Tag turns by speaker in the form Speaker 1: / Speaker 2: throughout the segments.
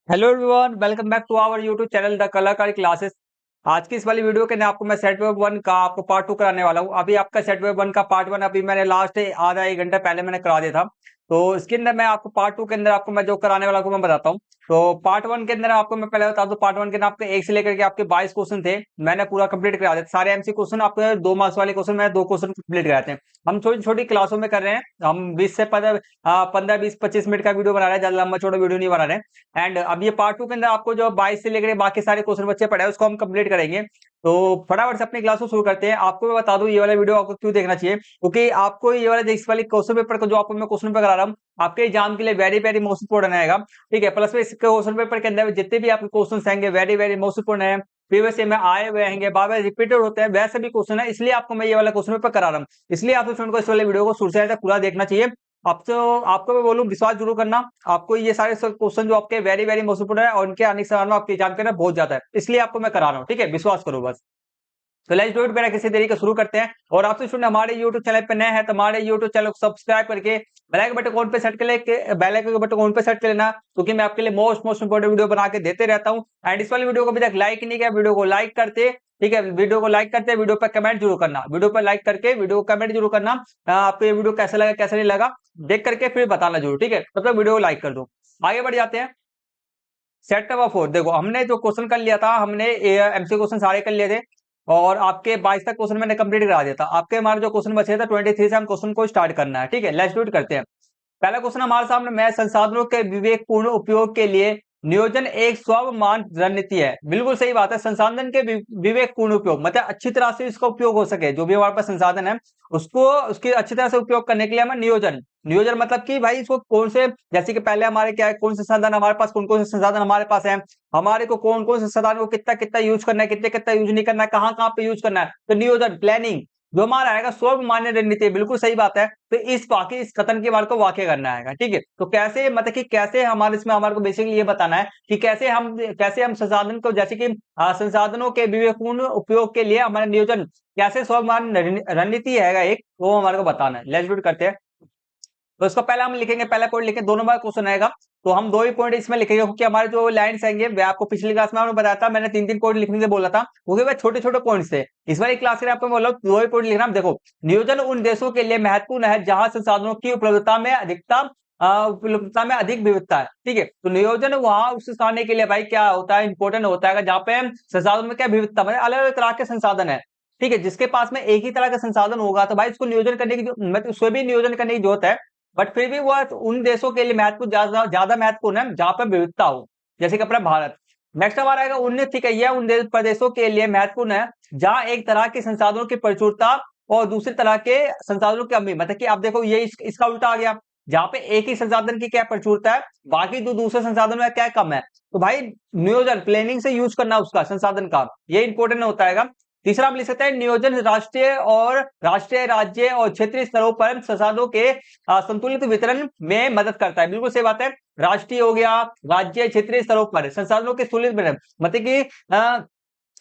Speaker 1: Hello everyone, welcome back to our YouTube channel the Kalakari classes. आज की इस वाली वीडियो के अंदर आपको मैं सेट वेब वन का आपको पार्ट टू कराने वाला हूँ। अभी आपका सेट वेब वन का पार्ट वन अभी मैंने लास्ट आधा एक घंटा पहले मैंने करा दिया था। तो इसके अंदर मैं आपको पार्ट टू के अंदर आपको मैं जो कराने वाला हूँ मैं बताता हूँ। तो पार्ट वन के अंदर आपको मैं पहले बता दूं, पार्ट वन के अंदर आपके एक से लेकर के आपके 22 क्वेश्चन थे। मैंने पूरा कंप्लीट करा दिया। सारे एमसी क्वेश्चन आपके 2 मार्क्स वाले क्वेश्चन मैंने 2 क्वेश्चन कंप्लीट कराए थे। हम छोटी छोटी क्लासों में कर रहे हैं। हम 20 से 15 20 25 मिनट का वीडियो बना रहे हैं, ज्यादा लंबा छोटा वीडियो नहीं बना रहे हैं। एंड अब ये पार्ट टू के अंदर आपको जो 22 से लेकर बाकी सारे क्वेश्चन बच्चे पढ़े हैं उसको हम कंप्लीट करेंगे। तो फटाफट से अपनी क्लास को शुरू करते हैं। आपको मैं बता दूं ये वाला वीडियो आपको क्यों देखना चाहिए, क्योंकि आपको ये वाला इस वाली क्वेश्चन पेपर को जो आपको मैं क्वेश्चन पेपर करा रहा हूँ आपके एग्जाम के लिए वेरी वेरी मोस्ट इंपोर्टेंट रहेगा। ठीक है, प्लस में इस क्वेश्चन पेपर के अंदर जितने भी आपके क्वेश्चन आएंगे वेरी वेरी मोस्ट इंपोर्टेंट है। प्रीवियस में आए हुए हैं, बार बार रिपीटेड होते हैं, वैसे भी क्वेश्चन है, इसलिए आपको मैं ये वाला क्वेश्चन पेपर करा रहा हूँ। इसलिए आपको स्टूडेंट को इस वाले वीडियो को शुरू से तक पूरा देखना चाहिए। अब तो आपको मैं बोलूं विश्वास जरूर करना। आपको ये सारे क्वेश्चन जो आपके वेरी वेरी मोस्ट इंपोर्टेंट है और उनके आने के सवाल में आपके एग्जाम के अंदर बहुत ज्यादा है, इसलिए आपको मैं करा रहा हूँ। ठीक है, विश्वास करो बस। तो लेट्स डू इट, बिना किसी देरी के शुरू करते हैं। और आपसे स्टूडेंट हमारे YouTube चैनल पे नए हैं तो हमारे YouTube चैनल को सब्सक्राइब करके बेल आइकन बटन ऑन पे सेट कर ले, बेल आइकन बटन ऑन पे सेट कर लेना, क्योंकि मैं आपके लिए मोस्ट इंपोर्टेंट वीडियो बना के देते रहता हूं। एंड इस वाली वीडियो को अभी तक लाइक नहीं किया, वीडियो को लाइक करते, ठीक है, वीडियो को लाइक करते, वीडियो पर कमेंट जरूर करना, वीडियो पर लाइक करके वीडियो को कमेंट जरूर करना। आपको ये वीडियो कैसा लगा कैसा नहीं लगा देख करके फिर बताना जरूर। ठीक है, तब तक वीडियो को लाइक कर दो। आगे बढ़ जाते हैं। सेट नंबर 4 देखो, हमने जो क्वेश्चन कर लिया था, हमने एमसी क्वेश्चन सारे कर लिए थे और आपके 22 तक क्वेश्चन मैंने कंप्लीट करा दिया था। आपके हमारे जो क्वेश्चन बचे थे 23 से हम क्वेश्चन को स्टार्ट करना है। ठीक है, लेट्स डू इट करते हैं। पहला क्वेश्चन हमारे सामने मैं संसाधनों के विवेकपूर्ण उपयोग के लिए नियोजन एक स्वाभिमान रणनीति है। बिल्कुल सही बात है। संसाधन के विवेकपूर्ण उपयोग मतलब अच्छी तरह से इसका उपयोग हो सके, जो भी हमारे पास संसाधन है उसको उसकी अच्छी तरह से उपयोग करने के लिए हमें नियोजन, नियोजन मतलब कि भाई इसको कौन से, जैसे कि पहले हमारे क्या है, कौन से संसाधन हमारे पास, कौन कौन से संसाधन हमारे पास है, हमारे को कौन कौन से संसाधन को कितना कितना यूज करना है, कितने कितना यूज नहीं करना है, कहाँ कहाँ पे यूज करना है। तो नियोजन प्लानिंग जो हमारा आएगा स्वमान्य रणनीति, बिल्कुल सही बात है। तो इस कथन के बारे को वाक्य करना है। ठीक है, तो कैसे मतलब कि कैसे हमारे इसमें हमारे को बेसिकली ये बताना है कि कैसे हम संसाधन को, जैसे कि संसाधनों के विवेकपूर्ण उपयोग के लिए हमारा नियोजन कैसे स्वमान्य रणनीति है एक, वो हमारे को बताना है। लेट्स डू करते हैं। तो इसको पहले हम लिखेंगे, पहला पॉइंट लिखेंगे, 2 नंबर क्वेश्चन आएगा तो हम 2 ही पॉइंट इसमें लिखेंगे, क्योंकि हमारे जो लाइन्स आएंगे वे आपको पिछली क्लास में हमने बताया था, मैंने 3-3 पॉइंट लिखने से बोला था, क्योंकि वह छोटे छोटे पॉइंट्स थे। इस वाली क्लास में आपको बोला 2 ही पॉइंट लिखना। देखो, नियोजन उन देशों के लिए महत्वपूर्ण है जहां संसाधनों की उपलब्धता में अधिक विविधता है। ठीक है, तो नियोजन वहां उस स्थान के लिए भाई क्या होता है, इंपॉर्टेंट होता है जहाँ पे संसाधनों में क्या विविधता, मतलब अलग अलग तरह के संसाधन है। ठीक है, जिसके पास में एक ही तरह का संसाधन होगा तो भाई उसको नियोजन करने की मतलब उसको भी नियोजन करने की जरूरत है। बट फिर भी वो उन देशों के लिए महत्वपूर्ण, ज्यादा ज्यादा महत्वपूर्ण है जहां पर विविधता हो, जैसे कि अपना भारत। नेक्स्ट हमारा आएगा 19, ठीक है, यह उन प्रदेशों के लिए महत्वपूर्ण है जहां एक तरह के संसाधनों की प्रचुरता और दूसरी तरह के संसाधनों की कमी, मतलब कि आप देखो ये इसका उल्टा आ गया, जहां पे एक ही संसाधन की क्या प्रचुरता है, बाकी जो दूसरे संसाधनों में क्या कम है। तो भाई नियोजन प्लानिंग से यूज करना उसका संसाधन का, ये इंपॉर्टेंट होता है। तीसरा हम लिख सकते हैं नियोजन राष्ट्रीय राज्य और क्षेत्रीय स्तरों पर संसाधनों के संतुलित वितरण में मदद करता है। बिल्कुल सही बात है। राष्ट्रीय हो गया, राज्य क्षेत्रीय स्तरों पर संसाधनों के संतुलित वितरण, मतलब कि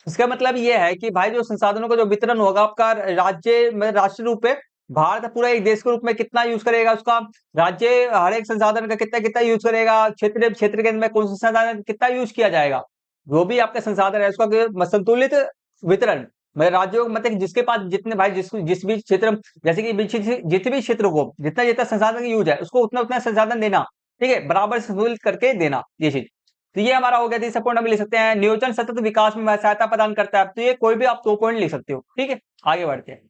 Speaker 1: इसका मतलब ये है कि भाई जो संसाधनों का जो वितरण होगा आपका राज्य में, राष्ट्रीय रूप में भारत पूरा एक देश के रूप में कितना यूज करेगा उसका, राज्य हर एक संसाधन का कितना कितना यूज करेगा, क्षेत्र के अंदर में कौन सा संसाधन कितना यूज किया जाएगा, जो भी आपका संसाधन है उसका संतुलित वितरण, मतलब राज्यों मतलब जिसके पास जितने भाई जिस भी क्षेत्र, जैसे कि जिस भी क्षेत्र को जितना जितना संसाधन यूज है उसको उतना उतना संसाधन देना। ठीक है, बराबर संतुलित करके देना, ये चीज। तो ये हमारा हो गया। तीसरा पॉइंट हम लिख सकते हैं नियोजन सतत विकास में सहायता प्रदान करता है। तो ये कोई भी आप 2 पॉइंट लिख सकते हो। ठीक है, आगे बढ़ते हैं।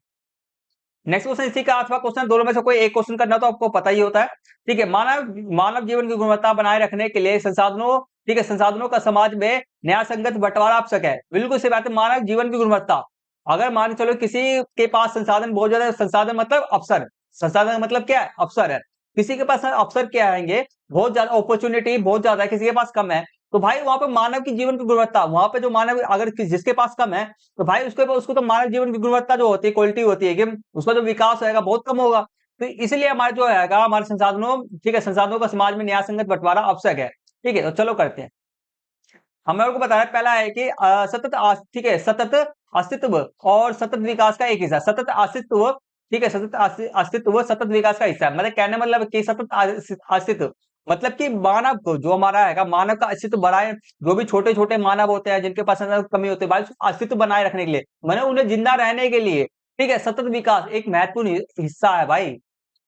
Speaker 1: नेक्स्ट क्वेश्चन इसी का 8वां क्वेश्चन, दोनों में से कोई एक क्वेश्चन करना तो आपको पता ही होता है। ठीक है, मानव जीवन की गुणवत्ता बनाए रखने के लिए संसाधनों, ठीक है, संसाधनों का समाज में न्याय संगत बंटवारा आवश्यक है। बिल्कुल सही बात है। मानव जीवन की गुणवत्ता, अगर मान के चलो किसी के पास संसाधन बहुत ज्यादा, संसाधन मतलब अवसर, संसाधन मतलब क्या है, अवसर है। किसी के पास अवसर क्या आएंगे, बहुत ज्यादा अपॉर्चुनिटी बहुत ज्यादा है, किसी के पास कम है, तो भाई वहां पे मानव की जीवन की गुणवत्ता, वहां पे जो मानव अगर जिसके पास कम है तो भाई उसको तो मानव जीवन की गुणवत्ता जो होती है, क्वालिटी होती है कि उसका जो विकास होगा बहुत कम होगा। तो इसलिए हमारे जो है हमारे संसाधनों, ठीक है, संसाधनों का समाज में न्याय संगत बंटवारा आवश्यक है। ठीक है, तो चलो करते हैं। हमने आपको बताया पहला है कि ठीक है, सतत अस्तित्व और सतत विकास का एक हिस्सा, सतत अस्तित्व, ठीक है, सतत अस्तित्व सतत विकास का हिस्सा है। मतलब कहने मतलब कि सतत अस्तित्व मतलब कि मानव को जो हमारा है मानव का अस्तित्व बढ़ाए, जो भी छोटे छोटे मानव होते हैं जिनके पास अंदर कमी होती है भाई, उसका अस्तित्व बनाए रखने के लिए, मैंने उन्हें जिंदा रहने के लिए, ठीक है, सतत विकास एक महत्वपूर्ण हिस्सा है भाई।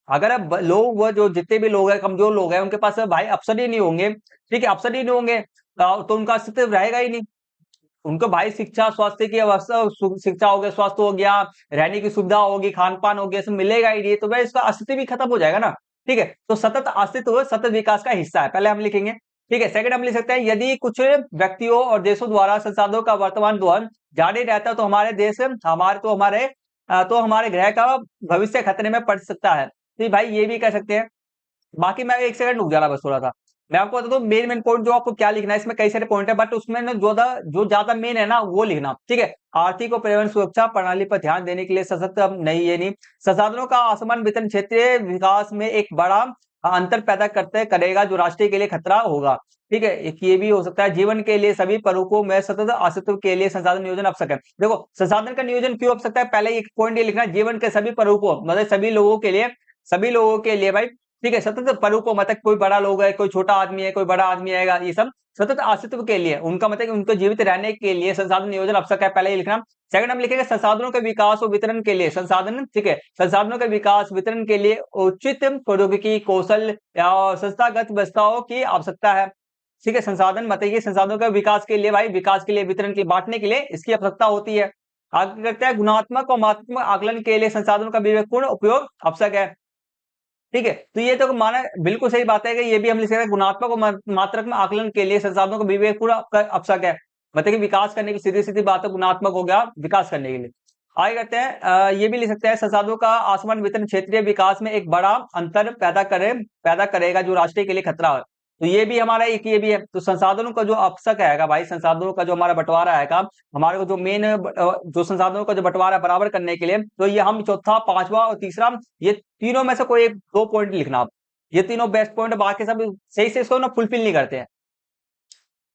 Speaker 1: अगर अब लोग वो जो जितने भी लोग हैं, कमजोर लोग हैं, उनके पास भाई अवसर ही नहीं होंगे, ठीक है, अवसर ही नहीं होंगे, तो उनका अस्तित्व रहेगा ही नहीं। उनको भाई शिक्षा स्वास्थ्य की अवस्था, शिक्षा हो गया, स्वास्थ्य हो गया, रहने की सुविधा होगी, खान पान हो गया, सब मिलेगा ही नहीं, तो भाई इसका अस्तित्व भी खत्म हो जाएगा ना। ठीक है, तो सतत अस्तित्व सतत विकास का हिस्सा है, पहले हम लिखेंगे। ठीक है, सेकंड हम लिख सकते हैं, यदि कुछ व्यक्तियों और देशों द्वारा संसाधनों का वर्तमान दोहन जारी रहता है, तो हमारे देश तो हमारे ग्रह का भविष्य खतरे में पड़ सकता है। तो भाई ये भी कह सकते हैं। बाकी मैं एक सेकंड रुक जाना बस थोड़ा सा, मैं आपको बता दूं मेन मेन पॉइंट जो आपको क्या लिखना है, इसमें कई सारे पॉइंट है, बट उसमें ना जो ज्यादा मेन है ना वो लिखना, ठीक है। आर्थिक और पर्यावरण सुरक्षा प्रणाली पर ध्यान देने के लिए सशक्त, नहीं ये नहीं, संसाधनों का असमान वितरण क्षेत्रीय विकास में एक बड़ा अंतर पैदा करते करेगा, जो राष्ट्रीय के लिए खतरा होगा। ठीक है, एक ये भी हो सकता है, जीवन के लिए सभी स्वरूपों में सतत अस्तित्व के लिए संसाधन नियोजन आवश्यक है। देखो संसाधन का नियोजन क्यों आवश्यकता है, पहले एक पॉइंट ये लिखना है, जीवन के सभी स्वरूपों मतलब सभी लोगों के लिए भाई, ठीक है, सतत परूपो मतलब कोई बड़ा लोग है, कोई छोटा आदमी है, कोई बड़ा आदमी आएगा, ये सब सतत अस्तित्व के लिए, उनका मतलब कि उनको जीवित रहने के लिए संसाधन नियोजन आवश्यक है, पहले ही लिखना। सेकंड हम लिखेंगे संसाधनों के विकास और वितरण के लिए संसाधन, ठीक है, संसाधनों के विकास वितरण के लिए उचित प्रौद्योगिकी कौशल या संस्थागत व्यवस्थाओं की आवश्यकता है। ठीक है, संसाधन मतलब ये संसाधनों के विकास के लिए भाई, विकास के लिए, वितरण के बांटने के लिए इसकी आवश्यकता होती है। आगे करते हैं, गुणात्मक और मात्रात्मक आकलन के लिए संसाधनों का विवेकपूर्ण उपयोग आवश्यक है। ठीक है, तो ये तो माना बिल्कुल सही बात है कि ये भी हम लिख सकते हैं, गुणात्मक और मात्रात्मक आकलन के लिए संसाधनों का विवेक पूरा आवश्यक है, मतलब कि विकास करने की सीधी सीधी बात है, गुणात्मक हो गया विकास करने के लिए। आगे करते हैं, ये भी लिख सकते हैं, संसाधनों का आसमान वितरण क्षेत्रीय विकास में एक बड़ा अंतर पैदा करेगा, जो राष्ट्रीय के लिए खतरा है। तो ये भी हमारा एक ये भी है, तो संसाधनों का जो आवश्यक है भाई, संसाधनों का जो हमारा बंटवारा है हमारे को जो मेन जो संसाधनों का जो बंटवारा बराबर करने के लिए, तो ये हम चौथा पांचवा और तीसरा, ये तीनों में से कोई एक दो पॉइंट लिखना आप, ये तीनों बेस्ट पॉइंट, बाकी सब सही से इसको ना फुलफिल नहीं करते हैं।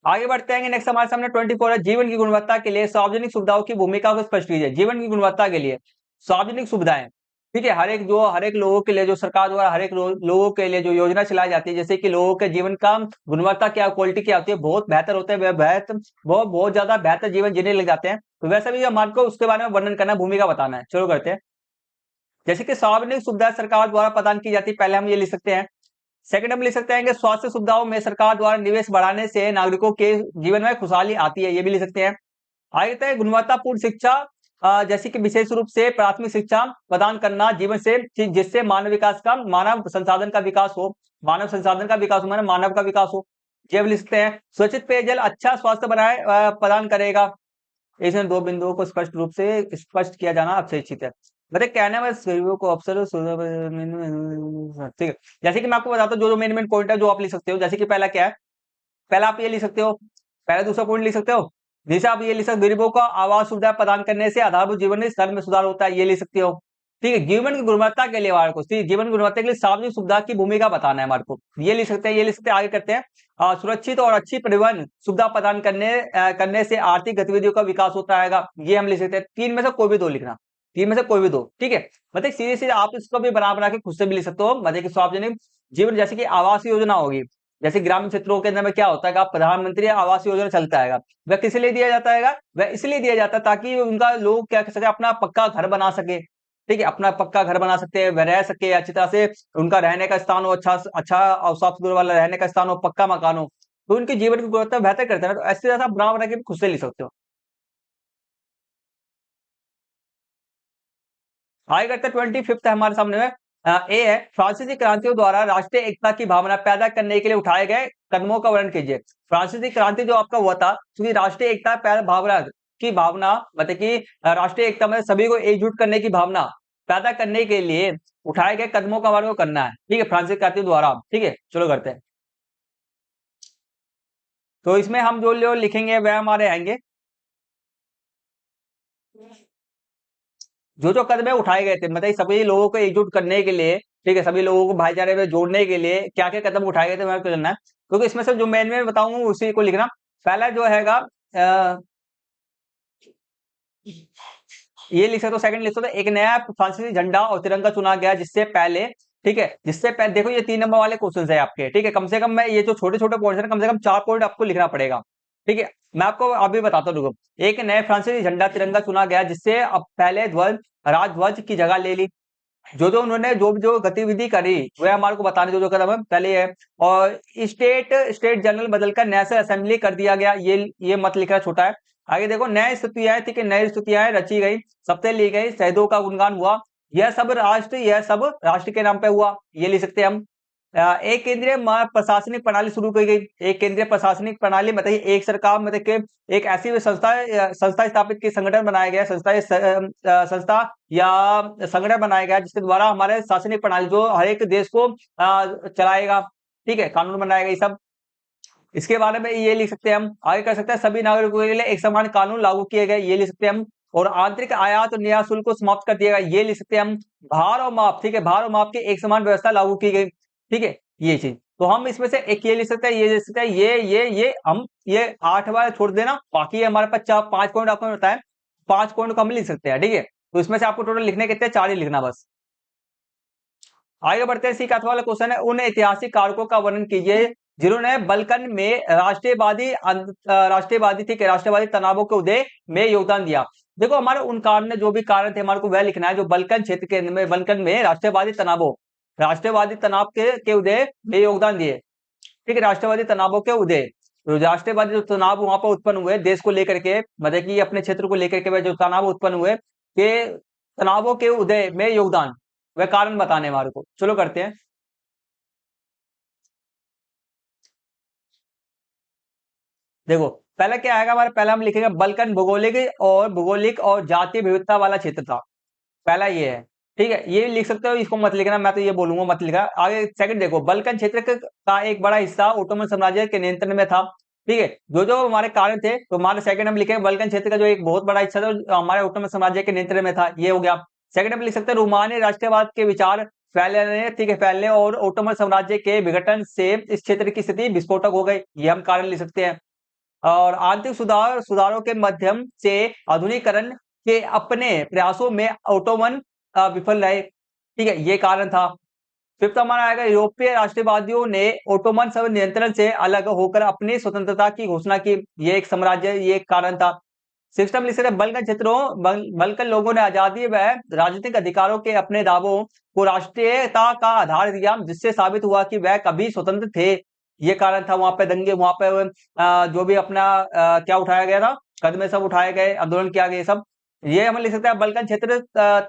Speaker 1: आगे बढ़ते हैं, नेक्स्ट हमारे सामने 24 है, जीवन की गुणवत्ता के लिए सार्वजनिक सुविधाओं की भूमिका को स्पष्ट कीजिए। जीवन की गुणवत्ता के लिए सार्वजनिक सुविधाएं, ठीक है, हर एक लोगों के लिए जो सरकार द्वारा हर एक लोगों के लिए जो योजना चलाई जाती है, जैसे कि लोगों के जीवन का गुणवत्ता क्या, क्वालिटी क्या होती है, बहुत बेहतर होते हैं, बहुत बहुत ज्यादा बेहतर जीवन जीने लग जाते हैं। तो वैसे भी हमारे को उसके बारे में वर्णन करना, भूमिका बताना है, चलो करते हैं। जैसे कि सार्वजनिक सुविधा सरकार द्वारा प्रदान की जाती है, पहले हम ये लिख सकते हैं। सेकंड हम लिख सकते हैं कि स्वास्थ्य सुविधाओं में सरकार द्वारा निवेश बढ़ाने से नागरिकों के जीवन में खुशहाली आती है, ये भी लिख सकते हैं। आगे कहते हैं गुणवत्तापूर्ण शिक्षा, जैसे कि विशेष रूप से प्राथमिक शिक्षा प्रदान करना जीवन से, जिससे मानव संसाधन का विकास हो, मानव संसाधन का विकास हो, मानव का विकास हो। ये भी लिख सकते हैं, स्वच्छ पेयजल अच्छा स्वास्थ्य प्रदान करेगा। इसमें दो बिंदुओं को स्पष्ट रूप से स्पष्ट किया जाना अपेक्षित है, मतलब कहने में गरीबों को अवसर ठीक है। जैसे कि मैं आपको बताता हूँ जो जो मेन मेन पॉइंट है जो आप लिख सकते हो, जैसे कि पहला क्या है, पहला आप ये लिख सकते हो, पहला दूसरा पॉइंट लिख सकते हो, जैसे आप ये लिख सकते, गरीबों को आवास सुविधा प्रदान करने से आधारभूत जीवन स्तर में सुधार होता है, ये लिख सकते हो। ठीक है, जीवन की गुणवत्ता के लिए हमारे को, जीवन की गुणवत्ता के लिए सार्वजनिक सुविधा की भूमिका बताना है हमारे को, ये लिख सकते हैं, ये लिख सकते हैं। आगे करते हैं, सुरक्षित और अच्छी परिवहन सुविधा प्रदान करने से आर्थिक गतिविधियों का विकास होता है, ये हम लिख सकते हैं। तीन में से कोई भी दो लिखना, तीन में से कोई भी दो, ठीक है। मतलब सीधे सीधे आप इसको भी बना के खुद से भी लिख सकते हो, मतलब कि सार्वजनिक जीवन, जैसे कि आवास योजना होगी, जैसे ग्रामीण क्षेत्रों के अंदर में क्या होता है, प्रधानमंत्री आवास योजना चलता है, वह किस लिए दिया जाता है, वह इसलिए दिया जाता है ताकि उनका लोग क्या कर सके, अपना पक्का घर बना सके। ठीक है, अपना पक्का घर बना सकते हैं, वह रह सके अच्छी तरह से, उनका रहने का स्थान हो अच्छा अच्छा और साफ सुथरा वाला रहने का स्थान हो, पक्का मकान हो, तो उनके जीवन की गुणवत्ता बेहतर करते हैं ना। तो ऐसे जैसा बना के खुद से लिख सकते हो। आगे करते 25 है हमारे सामने में, ए है, फ्रांसीसी क्रांतियों द्वारा राष्ट्रीय एकता की भावना पैदा करने के लिए उठाए गए कदमों का वर्णन कीजिए। फ्रांसीसी क्रांति जो आपका हुआ था, क्योंकि राष्ट्रीय एकता भावना मतलब कि राष्ट्रीय एकता में सभी को एकजुट करने की भावना पैदा करने के लिए उठाए गए कदमों का वर्णन करना है। ठीक है, फ्रांसीसी क्रांति द्वारा, ठीक है, चलो करते हैं। तो इसमें हम जो लिखेंगे वह हमारे आएंगे, जो जो कदम उठाए गए थे, मतलब सभी लोगों को एकजुट करने के लिए, ठीक है, सभी लोगों को भाईचारे में जोड़ने के लिए क्या क्या कदम उठाए गए थे मेरे को जानना है, क्योंकि इसमें से जो मेन मेन बताऊंगा उसी को लिखना। पहला जो हैगा, ये लिख सकते हो, सेकंड लिख सकते हो, एक नया फ्रांसीसी झंडा और तिरंगा चुना गया, जिससे पहले ठीक है, जिससे पहले देखो ये 3 नंबर वाले क्वेश्चन है आपके, ठीक है, कम से कम मैं ये जो छोटे छोटे पॉइंट्स है कम से कम 4 पॉइंट आपको लिखना पड़ेगा। ठीक है, मैं आपको अभी बताता हूँ। एक नए फ्रांसीसी झंडा तिरंगा चुना गया, जिससे अब पहले ध्वज राजध्वज की जगह ले ली। जो उन्होंने जो गतिविधि करी वह हमारे को बताने जो कदम है पहले है। और स्टेट जनरल बदलकर नेशनल असेंबली कर दिया गया, ये मत लिखना छोटा है। आगे देखो, नए स्तुतियां, ठीक है, नई स्तुतियां रची गई, सबसे ली गई, शहीदों का गुणगान हुआ, यह सब राष्ट्र के नाम पे हुआ, ये लिख सकते हैं हम। एक केंद्रीय प्रशासनिक प्रणाली शुरू की गई। एक केंद्रीय प्रशासनिक प्रणाली मतलब एक सरकार मतलब के एक ऐसी संस्था स्थापित की, संगठन बनाया गया, संस्था या संगठन बनाया गया जिसके द्वारा हमारे शासनिक प्रणाली जो हर एक देश को चलाएगा, ठीक है, कानून बनाएगा, ये सब। इसके बारे में ये लिख सकते हैं हम। आगे कर सकते हैं, सभी नागरिकों के लिए एक समान कानून लागू किए गए, ये लिख सकते हैं हम। और आंतरिक आयात और निर्यात शुल्क को समाप्त कर दिया गया, ये लिख सकते हैं हम। भार और माप, ठीक है, भार और माप की एक समान व्यवस्था लागू की गई, ठीक है, ये चीज। तो हम इसमें से एक ये लिख सकते हैं, ये लिख सकते हैं, ये हम ये 8 बार छोड़ देना, बाकी हमारे पास 5 पॉइंट आपको बताया, 5 पॉइंट को हम लिख सकते हैं, ठीक है। तो इसमें से आपको टोटल लिखने कितने, 4 ही लिखना बस। आगे बढ़ते हैं, सी का वाला क्वेश्चन है, उन ऐतिहासिक कारकों का वर्णन कीजिए जिन्होंने बलकन में राष्ट्रवादी ठीक है, राष्ट्रवादी तनावों के उदय में योगदान दिया। देखो, हमारे उन कारण जो भी कारण थे हमारे को वह लिखना है, जो बलकन क्षेत्र के में, बलकन में राष्ट्रवादी तनाव के उदय में योगदान दिए, ठीक है, राष्ट्रवादी तनावों के उदय। तो राष्ट्रवादी जो तनाव वहां पर उत्पन्न हुए देश को लेकर के, मतलब कि अपने क्षेत्र को लेकर के, वह जो तनाव उत्पन्न हुए के तनावों के उदय में योगदान, वह कारण बताने हमारे को। चलो करते हैं। देखो, पहले क्या आएगा हमारे, पहले हम लिखेंगे बल्कन भौगोलिक और जातीय विविधता वाला क्षेत्र था, पहला ये है, ठीक है, ये लिख सकते हो, इसको मत लिखना, मैं तो ये बोलूंगा मत लिखा। आगे सेकंड देखो, बल्कन क्षेत्र का एक बड़ा हिस्सा ओटोमन साम्राज्य के नियंत्रण में था, ठीक है, जो जो हमारे कारण थे, तो हमारे सेकंड हम लिखेंगे बल्कन क्षेत्र का जो एक बहुत बड़ा हिस्सा था जो हमारे ओटोमन साम्राज्य के नियंत्रण में था, ये हो गया। सेकंड हम लिख सकते हैं, रोमानी राष्ट्रवाद के विचार फैलने, ठीक है, फैलने और ओटोमन साम्राज्य के विघटन से इस क्षेत्र की स्थिति विस्फोटक हो गई, ये हम कारण लिख सकते हैं। और आंतरिक सुधारों के माध्यम से आधुनिकीकरण के अपने प्रयासों में ओटोमन विफल रहे, ठीक है, ये कारण था। फिफ्थ हमारा आएगा, यूरोपीय राष्ट्रवादियों ने ओटोमन सब नियंत्रण से अलग होकर अपनी स्वतंत्रता की घोषणा की, ये एक साम्राज्य, ये एक कारण था। सिस्टम लिख सकते हैं, बल्कन लोगों ने आजादी व राजनीतिक अधिकारों के अपने दावों को राष्ट्रीयता का आधार दिया, जिससे साबित हुआ कि वह कभी स्वतंत्र थे, ये कारण था। वहां पे दंगे, वहां पे जो भी अपना क्या उठाया गया था, कदम सब उठाए गए, आंदोलन किया गया, सब ये हम लिख सकते हैं। बल्कन क्षेत्र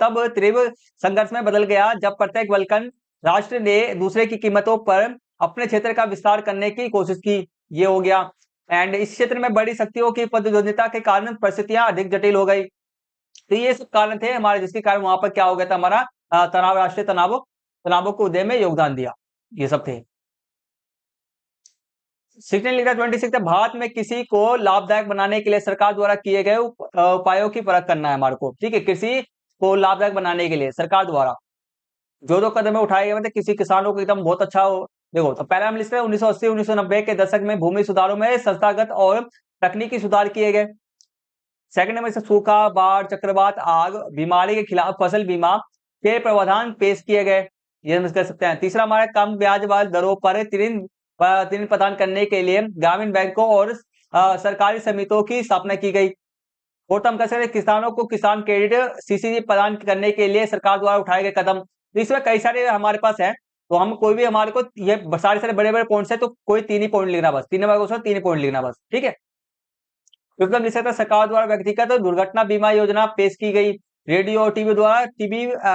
Speaker 1: तब तीव्र संघर्ष में बदल गया जब प्रत्येक बल्कन राष्ट्र ने दूसरे की कीमतों पर अपने क्षेत्र का विस्तार करने की कोशिश की, ये हो गया। एंड इस क्षेत्र में बड़ी शक्तियों की प्रतिद्वंदिता के कारण परिस्थितियां अधिक जटिल हो गई। तो ये सब कारण थे हमारे, जिसके कारण वहां पर क्या हो गया था, हमारा राष्ट्रीय तनावों को उदय में योगदान दिया, ये सब थे। 16 लिखा 26 है, भारत में किसी को लाभदायक बनाने के लिए सरकार द्वारा किए गए उपायों की परख करना है हमारे को, ठीक है, किसी को लाभदायक बनाने के लिए सरकार द्वारा जो कदम उठाए गए, मतलब किसी किसानों को एकदम बहुत अच्छा हो। देखो, तो पहले हम लिस्ट है 1980 1990 के दशक में भूमि सुधारों में संस्थागत और तकनीकी सुधार किए गए। सेकंड नंबर से सूखा, बाढ़, चक्रवात, आग, बीमारी के खिलाफ फसल बीमा के प्रावधान पेश किए गए, ये हम कर सकते हैं। तीसरा हमारा, कम ब्याज वाली दरों पर ऋण प्रदान करने के लिए ग्रामीण बैंकों और सरकारी समितियों की स्थापना की गई। और हम कह सकते हैं, किसानों को किसान क्रेडिट सीसीडी प्रदान करने के लिए सरकार द्वारा उठाए गए कदम। तो इसमें कई सारे हमारे पास है, तो हम कोई भी हमारे को ये सारे बड़े बड़े पॉइंट्स है, तो कोई 3 ही पॉइंट लिखना बस, 3 नंबर क्वेश्चन 3 ही पॉइंट लिखना बस, ठीक है। क्योंकि लिख सकते हैं, सरकार द्वारा व्यक्तिगत दुर्घटना बीमा योजना पेश की गई। रेडियो और टीवी द्वारा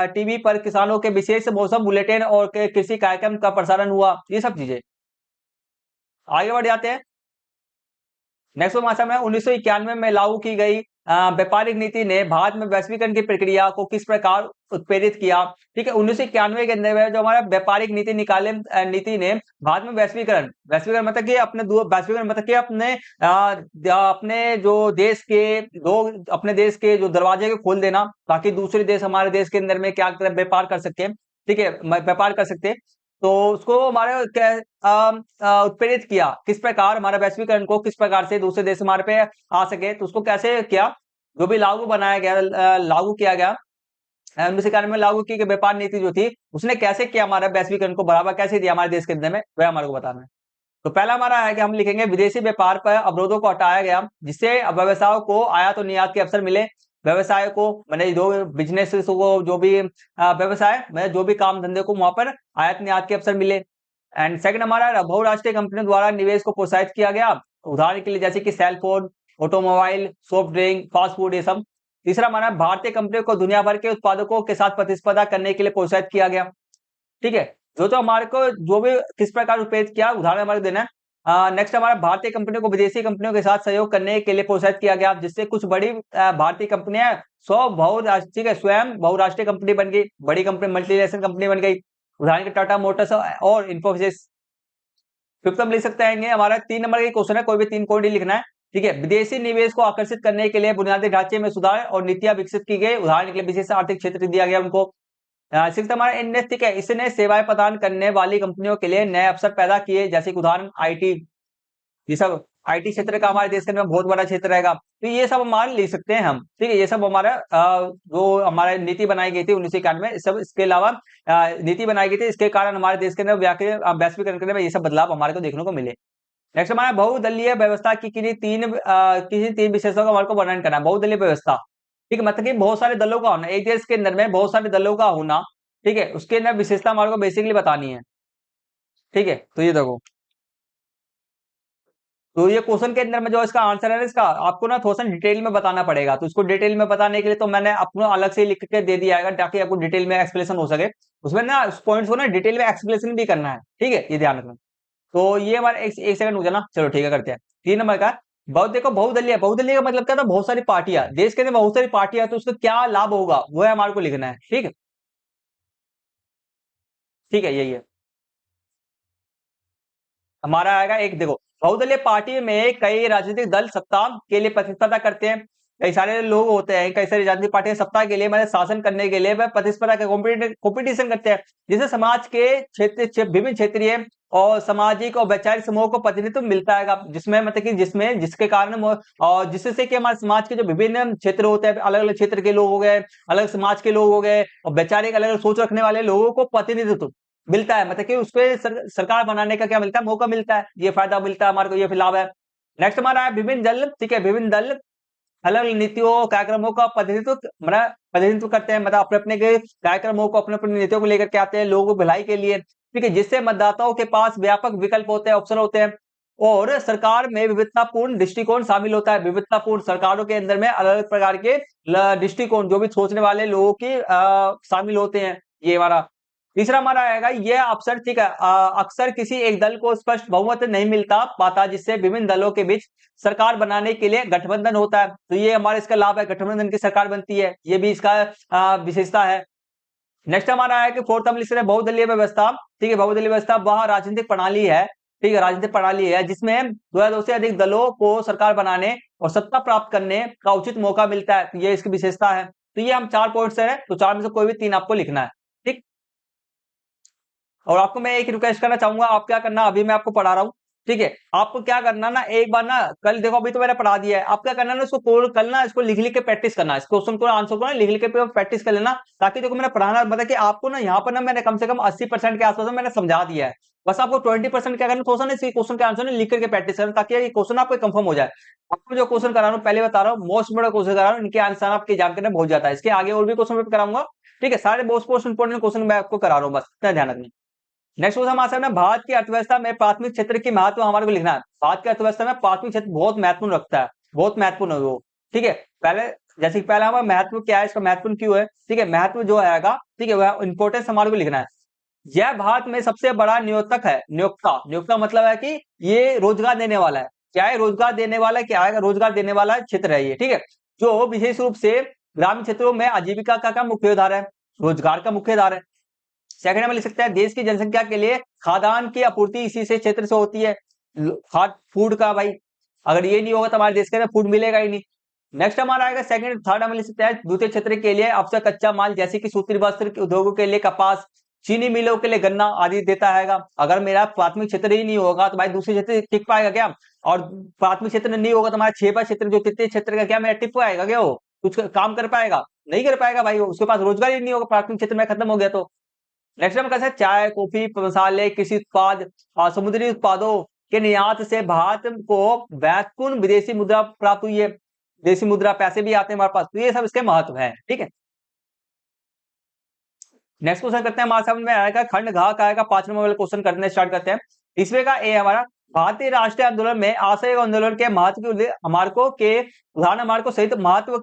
Speaker 1: टीवी पर किसानों के विशेष मौसम बुलेटिन और कृषि कार्यक्रम का प्रसारण हुआ, ये सब चीजें। आगे बढ़ जाते हैं। नेक्स्ट मासा में 1991 में लागू की गई व्यापारिक नीति ने भारत में वैश्वीकरण की प्रक्रिया को किस प्रकार उत्प्रेरित किया, ठीक है। 1991 के अंदर जो हमारा व्यापारिक नीति नीति ने भारत में वैश्वीकरण मतलब कि वैश्वीकरण मतलब कि अपने जो देश के अपने देश के जो दरवाजे को खोल देना, ताकि दूसरे देश हमारे देश के अंदर में क्या व्यापार कर सकते हैं, ठीक है, व्यापार कर सकते हैं। तो उसको हमारे उत्प्रेरित किया, किस प्रकार हमारा वैश्वीकरण को किस प्रकार से दूसरे देश हमारे पे आ सके, तो उसको कैसे किया, जो भी लागू किया गया 1991 में लागू की व्यापार नीति जो थी उसने कैसे किया, हमारा वैश्वीकरण को बढ़ावा कैसे दिया हमारे देश के अंदर में, वह हमारे को बताना है। तो पहला हमारा है कि हम लिखेंगे विदेशी व्यापार पर अवरोधों को हटाया गया, जिससे व्यवसायों को आयात और निर्यात के अवसर मिले। व्यवसाय को मैंने जो बिजनेस को जो भी व्यवसाय में जो भी काम धंधे को वहां पर आयात निर्यात के अवसर मिले। एंड सेकंड हमारा बहुराष्ट्रीय कंपनियों द्वारा निवेश को प्रोत्साहित किया गया, उदाहरण के लिए जैसे कि cell phone, automobile, soft drink, fast food, ये सब। तीसरा हमारा भारतीय कंपनियों को दुनिया भर के उत्पादकों के साथ प्रतिस्पर्धा करने के लिए प्रोत्साहित किया गया। ठीक है, जो तो हमारे को जो भी किस प्रकार उत्प्रेरित किया उदाहरण हमारे को देना है। नेक्स्ट हमारा भारतीय कंपनियों को विदेशी कंपनियों के साथ सहयोग करने के लिए प्रोत्साहित किया गया, जिससे कुछ बड़ी भारतीय कंपनियां बहुराष्ट्रीय स्वयं बहुराष्ट्रीय कंपनी बन गई, बड़ी कंपनी मल्टीनेशनल कंपनी बन गई, उदाहरण के टाटा मोटर्स और इन्फोसिस। फिफ्थ हम लिख सकते हैं हमारा 3 नंबर का क्वेश्चन है, कोई भी 3 पॉइंट ही लिखना है। ठीक है, विदेशी निवेश को आकर्षित करने के लिए बुनियादी ढांचे में सुधार और नीतियां विकसित की गई, उदाहरण के लिए विशेष आर्थिक क्षेत्र दिया गया उनको। सिक्स हमारा इनने, ठीक है, इसने सेवाएं प्रदान करने वाली कंपनियों के लिए नए अवसर पैदा किए, जैसे कि उदाहरण आईटी, ये सब आईटी क्षेत्र का हमारे देश के अंदर बहुत बड़ा क्षेत्र रहेगा। तो ये सब हमारे लिख सकते हैं हम। ठीक है, ये सब हमारा जो हमारे नीति बनाई गई थी 1991 में, सब इसके अलावा नीति बनाई गई थी, इसके कारण हमारे देश के अंदर वैश्वीकरण करने में ये सब बदलाव हमारे को देखने को मिले। नेक्स्ट हमारा बहुदलीय व्यवस्था की किसी तीन विशेषताओं का हमारे को वर्णन करना है। बहुदलीय व्यवस्था, ठीक है, मतलब कि बहुत सारे दलों का होना, एक देश के अंदर में बहुत सारे दलों का होना। ठीक है, उसके अंदर विशेषता हमारे को बेसिकली बतानी है। ठीक है, तो ये देखो, तो ये क्वेश्चन के अंदर में जो इसका आंसर है ना, इसका आपको ना थोड़ा सा डिटेल में बताना पड़ेगा। तो इसको डिटेल में बताने के लिए तो मैंने अपना अलग से लिख के दे दिया है, ताकि आपको डिटेल में एक्सप्लेनेशन हो सके। उसमें ना उस पॉइंट्स को ना डिटेल में एक्सप्लेनेशन भी करना है। ठीक है, ये ध्यान रखना। तो ये हमारा एक सेकंड हो जाए ना, चलो ठीक है करते हैं। 3 नंबर का बहुत, देखो बहुदलीय, बहुदलीय का मतलब क्या था, बहुत सारी पार्टियां, देश के अंदर बहुत सारी पार्टियां, तो उसका क्या लाभ होगा वो है हमारे को लिखना है। ठीक है, ठीक है, यही है हमारा आएगा। एक देखो, बहुदलीय पार्टी में कई राजनीतिक दल सत्ता के लिए प्रतिस्पर्धा करते हैं, कई सारे लोग होते हैं, कई सारी राजनीतिक पार्टियां सत्ता के लिए मतलब शासन करने के लिए वह प्रतिस्पर्धा का कॉम्पिटिशन करते हैं, जिससे समाज के विभिन्न क्षेत्रीय और सामाजिक और वैचारिक समूह को प्रतिनिधित्व मिलता है, जिसमें मतलब कि जिसमें जिसके कारण और जिससे कि हमारे समाज के जो विभिन्न क्षेत्र होते हैं, अलग अलग क्षेत्र के लोग हो गए, अलग समाज के लोग हो गए, और वैचारिक अलग अलग सोच रखने वाले लोगों को प्रतिनिधित्व मिलता है, मतलब कि उसपे सरकार बनाने का क्या मिलता है, मौका मिलता है, ये फायदा मिलता है हमारे को, ये लाभ है। नेक्स्ट हमारा है विभिन्न दल, ठीक है, विभिन्न दल अलग अलग नीतियों कार्यक्रमों का प्रतिनिधित्व करते हैं, मतलब अपने अपने के कार्यक्रमों को, अपने अपने नीतियों को लेकर के आते हैं लोगों की भलाई के लिए। ठीक है, जिससे मतदाताओं के पास व्यापक विकल्प होते हैं, ऑप्शन होते हैं, और सरकार में विविधतापूर्ण दृष्टिकोण शामिल होता है। विविधतापूर्ण सरकारों के अंदर में अलग अलग प्रकार के दृष्टिकोण, जो भी सोचने वाले लोगों की शामिल होते हैं, ये हमारा। तीसरा हमारा आएगा ये अवसर, ठीक है, अक्सर किसी एक दल को स्पष्ट बहुमत नहीं मिलता पाता, जिससे विभिन्न दलों के बीच सरकार बनाने के लिए गठबंधन होता है। तो ये हमारे इसका लाभ है, गठबंधन की सरकार बनती है, ये भी इसका विशेषता है। नेक्स्ट हमारा है कि फोर्थ हम लिख रहे हैं बहुदलीय व्यवस्था। ठीक है, बहुदलीय व्यवस्था वह राजनीतिक प्रणाली है, ठीक है, राजनीतिक प्रणाली है जिसमें 2 से अधिक दलों को सरकार बनाने और सत्ता प्राप्त करने का उचित मौका मिलता है, ये इसकी विशेषता है। तो ये हम 4 पॉइंट्स है, तो 4 में से कोई भी 3 आपको लिखना है। ठीक, और आपको मैं एक रिक्वेस्ट करना चाहूंगा, आप क्या करना, अभी मैं आपको पढ़ा रहा हूँ, ठीक है, आपको क्या करना ना, एक बार ना कल देखो, अभी तो मैंने पढ़ा दिया है, आप क्या करना ना, इसको कल ना इसको लिख लिख के प्रैक्टिस करना, इस क्वेश्चन को आंसर को ना लिख लिख के प्रैक्टिस कर लेना, ताकि देखो मैंने पढ़ाना, मतलब कि आपको ना यहाँ पर ना मैंने कम से कम 80% के आसपास मैंने समझा दिया है। बस आपको 20% क्या करना, थोड़ा सा ना इस क्वेश्चन के आंसर लिख करके प्रैक्टिस करना, ताकि ये क्वेश्चन आपको कंफर्म हो जाए। आपको जो क्वेश्चन करा रहा हूँ, पहले बता रहा हूँ, मोस्ट बड़ा क्वेश्चन करा रहा हूँ, इनके आंसर आपकी जानकारी में बहुत जाता है, इसके आगे और भी क्वेश्चन कराऊंगा। ठीक है, सारे मोस्ट इंपोर्टेंट क्वेश्चन मैं आपको करा रहा हूँ, बस इतना ध्यान रखना। नेक्स्ट क्वेश्चन हमारे सामने, भारत की अर्थव्यवस्था में प्राथमिक क्षेत्र की महत्व हमारे को लिखना है। भारत की अर्थव्यवस्था में प्राथमिक क्षेत्र बहुत महत्वपूर्ण रखता है, बहुत महत्वपूर्ण है वो। ठीक है, पहले जैसे कि पहला हमारा महत्व क्या है, इसका महत्वपूर्ण क्यों है, ठीक है, महत्व जो आएगा, ठीक है, वह इंपोर्टेंस हमारे को लिखना है। यह भारत में सबसे बड़ा नियोक्ता है, नियोक्ता मतलब है कि ये रोजगार देने वाला है, क्या है, रोजगार देने वाला है, क्या है, रोजगार देने वाला क्षेत्र है ये। ठीक है, जो विशेष रूप से ग्रामीण क्षेत्रों में आजीविका का मुख्य आधार है, रोजगार का मुख्य आधार है। सेकंड में लिख सकते हैं, देश की जनसंख्या के लिए खाद्यान्न की आपूर्ति इसी से क्षेत्र से होती है, फूड का भाई, अगर ये नहीं होगा तो हमारे देश के अंदर फूड मिलेगा ही नहीं। नेक्स्ट हमारा आएगा सेकंड, थर्ड में लिख सकते हैं, द्वितीय क्षेत्र के लिए अवसर कच्चा माल, जैसे कि सूती वस्त्र उद्योगों के लिए कपास, चीनी मिलों के लिए गन्ना आदि देता है। अगर मेरा प्राथमिक क्षेत्र ही नहीं होगा तो भाई दूसरे क्षेत्र टिक पाएगा क्या, और प्राथमिक क्षेत्र नहीं होगा तो हमारा 6 क्षेत्र जो तृतीय क्षेत्र का क्या मेरा टिक पाएगा क्या, वो कुछ काम कर पाएगा? नहीं कर पाएगा भाई, उसके पास रोजगार ही नहीं होगा, प्राथमिक क्षेत्र में खत्म हो गया तो। नेक्स्ट हम कैसे चाय, कॉफी, मसाले, कृषि उत्पाद और समुद्री उत्पादों के निर्यात से भारत को महत्वपूर्ण विदेशी मुद्रा प्राप्त हुई है। विदेशी मुद्रा पैसे भी आते हैं हमारे पास, तो ये सब इसके महत्व है। ठीक है, नेक्स्ट क्वेश्चन करते हैं, हमारे समझ में आएगा खंड घा का आएगा 5 नंबर वाले क्वेश्चन करने स्टार्ट करते हैं। इसमें का ए हमारा भारतीय राष्ट्रीय आंदोलन में असहयोग आंदोलन के महत्व के मार्कों के उदाहरण हमारे को सहित महत्व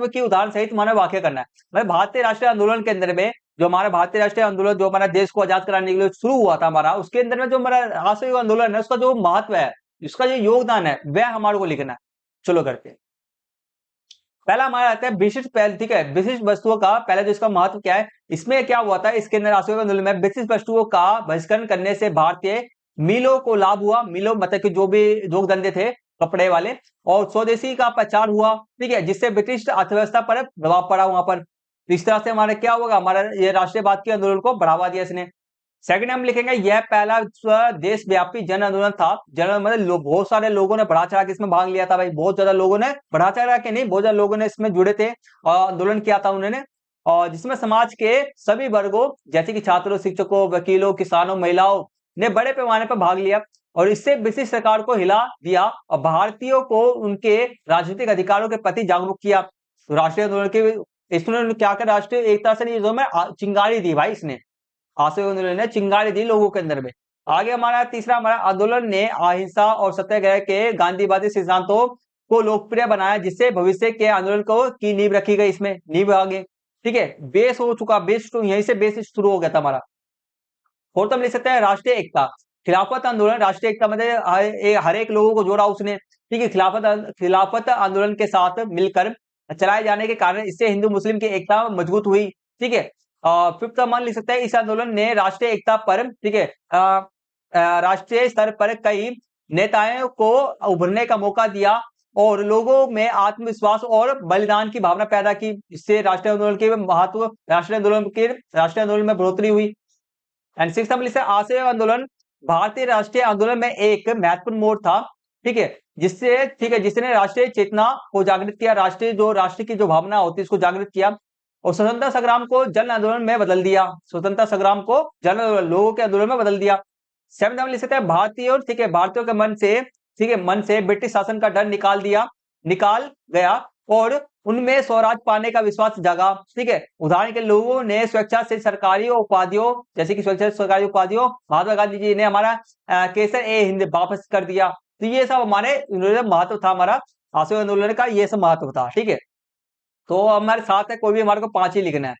Speaker 1: की उदाहरण सहित हमारा वाक्य करना है। भाई भारतीय राष्ट्रीय आंदोलन के अंदर में जो हमारा भारतीय राष्ट्रीय आंदोलन जो हमारा देश को आजाद कराने के लिए शुरू हुआ था हमारा, उसके अंदर में जो हमारा असहयोग आंदोलन है उसका जो महत्व है, उसका जो योगदान है, वह हमारे को लिखना है। चलो करते हैं। पहला हमारा आता है विशिष्ट पहल। ठीक है, विशिष्ट वस्तुओं का पहले जो इसका महत्व क्या है, इसमें क्या हुआ था, इसके अंदर असहयोग आंदोलन में विशिष्ट वस्तुओं का बहिष्करण करने से भारतीय मिलों को लाभ हुआ। मिलों मतलब कि जो भी जोग धंधे थे कपड़े वाले, और स्वदेशी का प्रचार हुआ। ठीक है, जिससे ब्रिटिश अर्थव्यवस्था पर प्रभाव पड़ा वहां पर। इस तरह से हमारा क्या होगा, हमारा ये राष्ट्रीयवाद के आंदोलन को बढ़ावा दिया इसने। सेकंड हम लिखेंगे यह पहला देशव्यापी जन आंदोलन था। जन मतलब बहुत सारे लोगों ने बढ़ा चढ़ा के इसमें भाग लिया था भाई, बहुत ज्यादा लोगों ने बढ़ा चढ़ा के नहीं, बहुत ज्यादा लोगों ने इसमें जुड़े थे और आंदोलन किया था उन्होंने। और जिसमें समाज के सभी वर्गों जैसे कि छात्रों, शिक्षकों, वकीलों, किसानों, महिलाओं ने बड़े पैमाने पर भाग लिया और इससे ब्रिटिश सरकार को हिला दिया और भारतीयों को उनके राजनीतिक अधिकारों के प्रति जागरूक किया। तो राष्ट्रीय आंदोलन के इसने क्या कर राष्ट्रीय एकता से नहीं, में चिंगारी दी भाई इसने, असहयोग आंदोलन ने चिंगारी दी लोगों के अंदर में। आगे हमारा तीसरा हमारा आंदोलन ने अहिंसा और सत्याग्रह के गांधीवादी सिद्धांतों को लोकप्रिय बनाया, जिससे भविष्य के आंदोलन को की नींव रखी गई। इसमें नींव आगे, ठीक है, बेस हो चुका, बेस यहीं से बेस शुरू हो गया था हमारा। फोर्थ हम लिख सकते हैं राष्ट्रीय एकता। खिलाफत आंदोलन राष्ट्रीय एकता मतलब हर एक लोगों को जोड़ा उसने। ठीक है, खिलाफत आंदोलन के साथ मिलकर चलाए जाने के कारण इससे हिंदू मुस्लिम की एकता मजबूत हुई। ठीक है, फिफ्थ मान लिख सकते हैं इस आंदोलन ने राष्ट्रीय एकता पर, ठीक है, राष्ट्रीय स्तर पर कई नेताओं को उभरने का मौका दिया और लोगों में आत्मविश्वास और बलिदान की भावना पैदा की। इससे राष्ट्रीय आंदोलन के महत्व, राष्ट्रीय आंदोलन में बढ़ोतरी हुई। एंड सिक्स हम लिख सकते हैं असहयोग आंदोलन भारतीय राष्ट्रीय आंदोलन में एक महत्वपूर्ण मोड़ था। ठीक है, जिसने राष्ट्रीय चेतना को जागृत किया, राष्ट्र की जो भावना होती है इसको जागृत किया और स्वतंत्रता संग्राम को जन आंदोलन में बदल दिया। स्वतंत्रता संग्राम को जन लोगों के आंदोलन में बदल दिया। सेवन हम लिख सकते हैं भारतीयों, ठीक है, भारतीयों के मन से, ठीक है, मन से ब्रिटिश शासन का डर निकाल गया और उनमें स्वराज पाने का विश्वास जागा। ठीक है, उदाहरण के लोगों ने स्वेच्छा से सरकारी उपाधियों, जैसे कि स्वेच्छा से सरकारी उपाधियों महात्मा गांधी जी ने हमारा केसर ए हिंद वापस कर दिया। तो ये सब हमारे महत्व था, हमारा असहयोग आंदोलन का ये सब महत्व था। ठीक है, तो हमारे साथ है कोई भी हमारे को 5 ही लिखना है।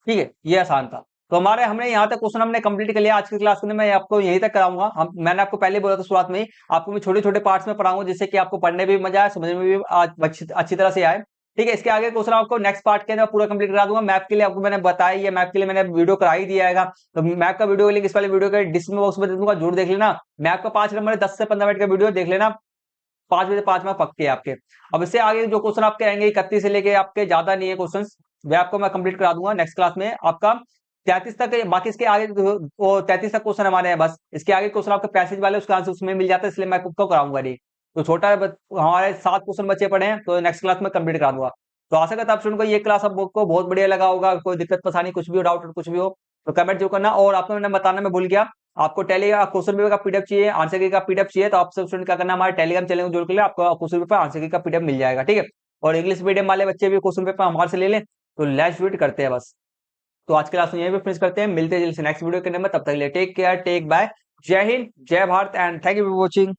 Speaker 1: ठीक है, ये आसान था। तो हमने यहाँ तक क्वेश्चन हमने कंप्लीट कर लिया। आज की क्लास में मैं आपको यहीं तक कराऊंगा। मैंने आपको पहले बोला था शुरुआत में ही, आपको मैं छोटे छोटे पार्ट्स में पढ़ाऊंगा जिससे कि आपको पढ़ने में भी मजा आए, समझने में भी अच्छी तरह से आए। ठीक है, इसके आगे क्वेश्चन आपको नेक्स्ट पार्ट के अंदर पूरा कंप्लीट करा दूंगा। मैप के लिए आपको मैंने बताया, ये मैप के लिए मैंने वीडियो करा ही दिया है। तो मैप का वीडियो लिंक इस वाले वीडियो के डिस्क्रिप्शन बॉक्स में दे दूंगा, जरूर देख लेना। मैप का 5 नंबर 10 से 15 मिनट का वीडियो देख लेना, 5 बजे 5 में पक्के आपके। अब इससे आगे जो क्वेश्चन आपके आएंगे 31 से लेके आपके ज्यादा नहीं है क्वेश्चन, वे आपको मैं कंप्लीट करा दूंगा नेक्स्ट क्लास में। आपका 33 तक, बाकी इसके आगे 33 तक क्वेश्चन हमारे हैं बस। इसके आगे क्वेश्चन आपके पैसेज वाले उसका आंसर उसमें मिल जाता है, इसलिए मैं आपको कराऊंगा नहीं। तो छोटा हमारे 7 क्वेश्चन बच्चे पड़े हैं, तो नेक्स्ट क्लास में कंप्लीट करा दूंगा। तो आशा करता हूं आपको ये क्लास आपको बहुत बढ़िया लगा होगा। कोई दिक्कत परेशानी कुछ भी हो, डाउट कुछ भी हो तो कमेंट जो करना। और आपको मैंने बताना मैं भूल गया, आपको टेलीग्राम क्वेश्चन पेपर का पीडीएफ चाहिए, आंसर की का पीडीएफ चाहिए, तो आप सब स्टूडेंट क्या करना, हमारे टेलीग्राम चैनल को जोड़ के लिए आपको क्वेश्चन पेपर आंसर की का पीडीएफ मिल जाएगा। ठीक है, और इंग्लिश मीडियम वाले बच्चे भी क्वेश्चन पेपर हमारे से ले लें, तो लेट्स वेट करते हैं बस। तो आज की क्लास में यहीं पे फिनिश करते हैं, मिलते हैं जल्दी से नेक्स्ट वीडियो के अंदर में। तब तक के लिए टेक केयर, टेक बाय, जय हिंद, जय Bharat and thank you for watching.